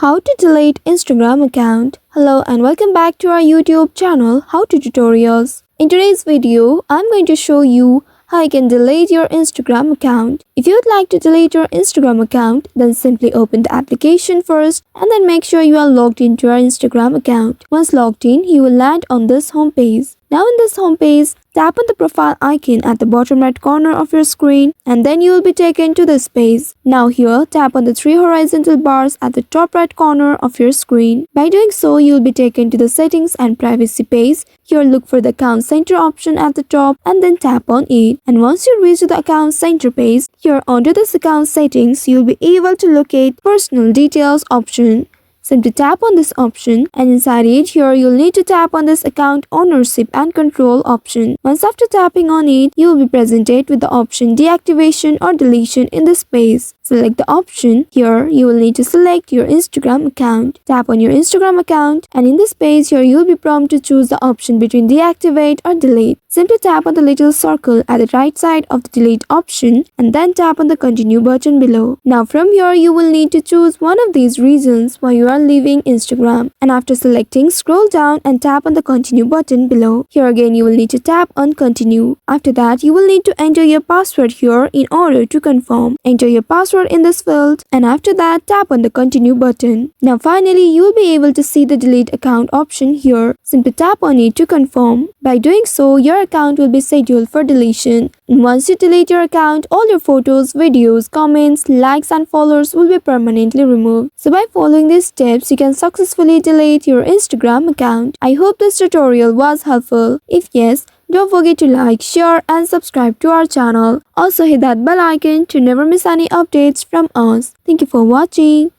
How to delete Instagram account. Hello and welcome back to our YouTube channel How to Tutorials. In today's video, I'm going to show you how you can delete your Instagram account. If you would like to delete your Instagram account, then simply open the application first and then make sure you are logged into your Instagram account. Once logged in, you will land on this home page. Now in this home page, tap on the profile icon at the bottom right corner of your screen and then you will be taken to this page. Now here, tap on the three horizontal bars at the top right corner of your screen. By doing so, you will be taken to the settings and privacy page. Here look for the account center option at the top and then tap on it. And once you reach the account center page, here under this account settings, you will be able to locate personal details option. Simply tap on this option and inside it here you'll need to tap on this account ownership and control option. Once after tapping on it, you will be presented with the option deactivation or deletion in this page. Select the option. Here you will need to select your Instagram account. Tap on your Instagram account and in this page here you will be prompted to choose the option between deactivate or delete. Simply tap on the little circle at the right side of the delete option and then tap on the continue button below. Now from here you will need to choose one of these reasons why you are leaving Instagram. And after selecting, scroll down and tap on the continue button below. Here again you will need to tap on continue. After that you will need to enter your password here in order to confirm. Enter your password in this field and after that tap on the continue button. Now finally you will be able to see the delete account option here. Simply tap on it to confirm. By doing so, your account will be scheduled for deletion. And once you delete your account, all your photos, videos, comments, likes and followers will be permanently removed. So by following these steps, you can successfully delete your Instagram account. I hope this tutorial was helpful. If yes, don't forget to like, share and subscribe to our channel. Also hit that bell icon to never miss any updates from us. Thank you for watching.